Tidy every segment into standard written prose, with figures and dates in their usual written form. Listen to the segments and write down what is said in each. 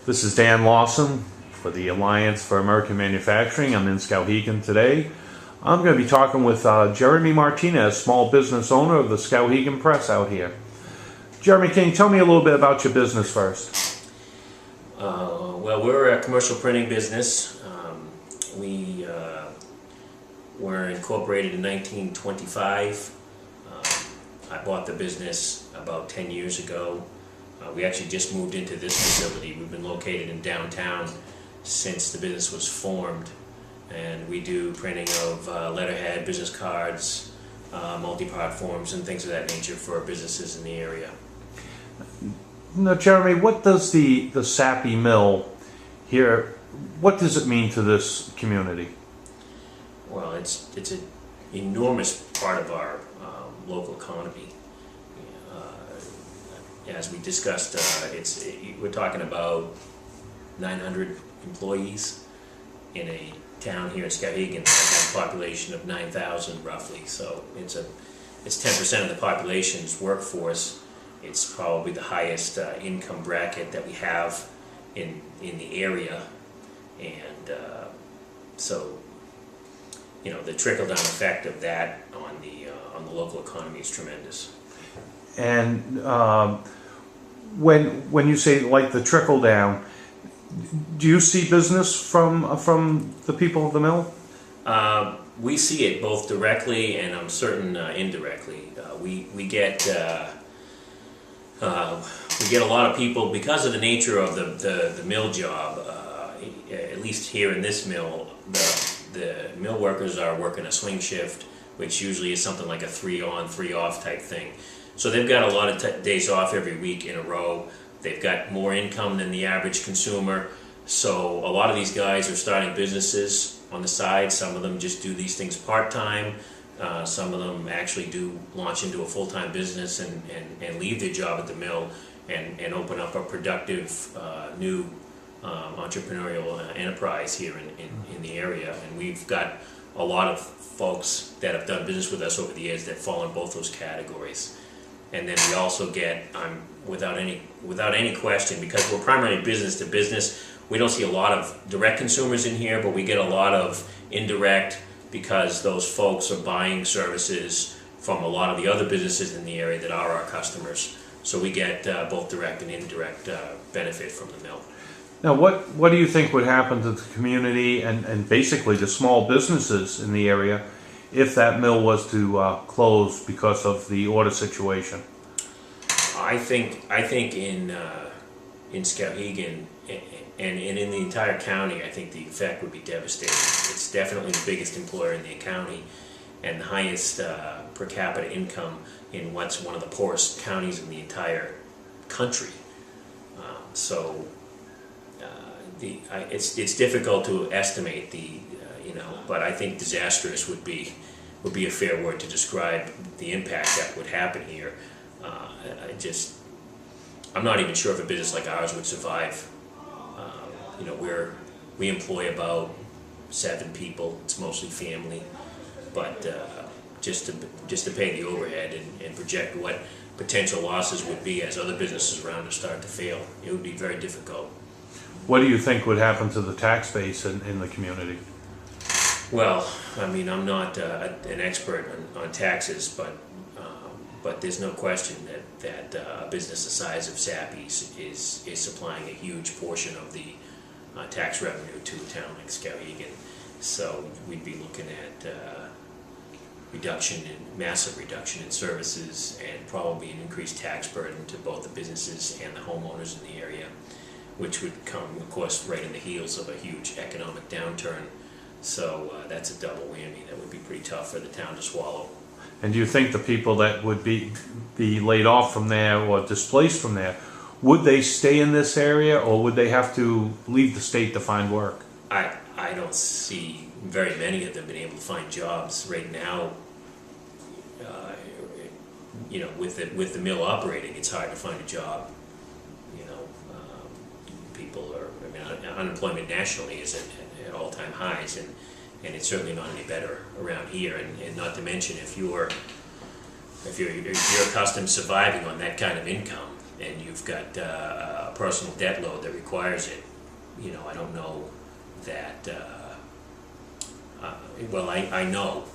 This is Dan Lawson for the Alliance for American Manufacturing. I'm in Skowhegan today. I'm going to be talking with Jeremy Martinez, small business owner of the Skowhegan Press out here. Jeremy, can you tell me a little bit about your business first? Well, we're a commercial printing business. We were incorporated in 1925. I bought the business about 10 years ago. We actually just moved into this facility. We've been located in downtown since the business was formed, and we do printing of letterhead, business cards, multi-part forms, and things of that nature for businesses in the area. Now, Jeremy, what does the Sappy Mill here, what does it mean to this community? Well, it's an enormous part of our local economy. As we discussed, we're talking about 900 employees in a town here in Skowhegan that has a population of 9,000 roughly. So it's 10% of the population's workforce. It's probably the highest income bracket that we have in the area, and so the trickle down effect of that on the local economy is tremendous. And when you say like the trickle down, do you see business from the people of the mill? We see it both directly and I'm certain indirectly. We get a lot of people because of the nature of the mill job. At least here in this mill, the mill workers are working a swing shift, which usually is something like a 3-on, 3-off type thing. So they've got a lot of days off every week in a row. They've got more income than the average consumer. So a lot of these guys are starting businesses on the side. Some of them just do these things part-time. Some of them actually do launch into a full-time business and leave their job at the mill and open up a productive new entrepreneurial enterprise here in the area. And we've got a lot of folks that have done business with us over the years that fall in both those categories. And then we also get, without any question, because we're primarily business to business, we don't see a lot of direct consumers in here, but we get a lot of indirect because those folks are buying services from a lot of the other businesses in the area that are our customers. So we get both direct and indirect benefit from the mill. Now, what do you think would happen to the community and basically the small businesses in the area if that mill was to close because of the order situation? I think in Skowhegan and in the entire county, I think the effect would be devastating. It's definitely the biggest employer in the county and the highest per capita income in what's one of the poorest counties in the entire country. It's difficult to estimate but I think disastrous would be a fair word to describe the impact that would happen here. I'm not even sure if a business like ours would survive. We employ about 7 people. It's mostly family, but just to pay the overhead and project what potential losses would be as other businesses around us start to fail, it would be very difficult. What do you think would happen to the tax base in the community? Well, I'm not an expert on taxes, but there's no question that a business the size of Sappy's is supplying a huge portion of the tax revenue to a town like Skowhegan. So we'd be looking at massive reduction in services and probably an increased tax burden to both the businesses and the homeowners in the area, which would come, of course, right in the heels of a huge economic downturn. So that's a double whammy that would be pretty tough for the town to swallow. And do you think the people that would be laid off from there or displaced from there, would they stay in this area or would they have to leave the state to find work? I don't see very many of them being able to find jobs right now. With the mill operating, it's hard to find a job. People are, unemployment nationally is at all-time highs, and it's certainly not any better around here. And not to mention, if you're accustomed to surviving on that kind of income, and you've got a personal debt load that requires it. I don't know that. Well, I know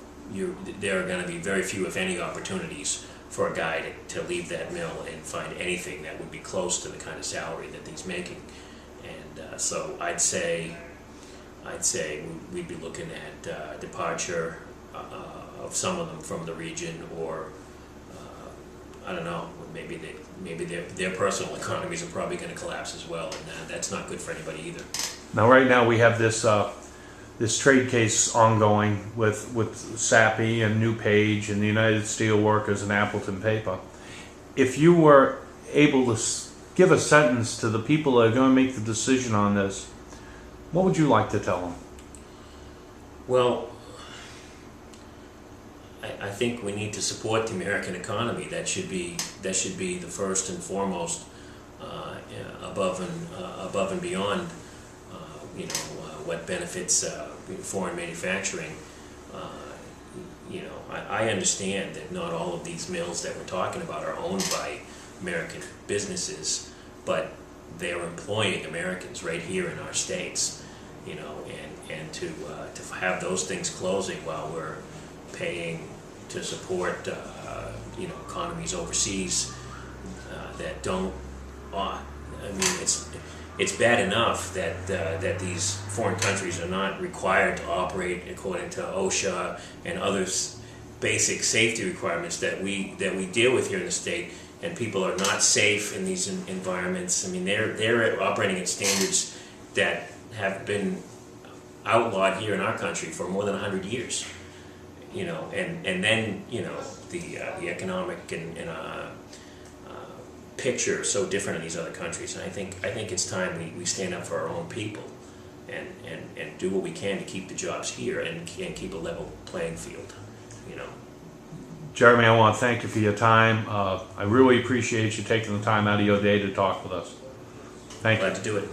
there are going to be very few, if any, opportunities for a guy to leave that mill and find anything that would be close to the kind of salary that he's making. And so I'd say we'd be looking at departure of some of them from the region, or I don't know, maybe their personal economies are probably going to collapse as well, and that's not good for anybody either. Now, right now we have this trade case ongoing with Sappi and New Page and the United Steelworkers and Appleton Paper. If you were able to give a sentence to the people that are going to make the decision on this, what would you like to tell them? Well, I think we need to support the American economy. That should be the first and foremost, above and beyond, what benefits foreign manufacturing. I understand that not all of these mills that we're talking about are owned by American businesses, but they're employing Americans right here in our states. And to have those things closing while we're paying to support economies overseas that don't. It's bad enough that these foreign countries are not required to operate according to OSHA and other basic safety requirements that we deal with here in the state, and people are not safe in these environments. They're operating at standards that have been outlawed here in our country for more than 100 years. And then the economic and picture so different in these other countries. And I think it's time we stand up for our own people and do what we can to keep the jobs here and keep a level playing field. Jeremy, I want to thank you for your time. I really appreciate you taking the time out of your day to talk with us. Thank you. Glad to do it.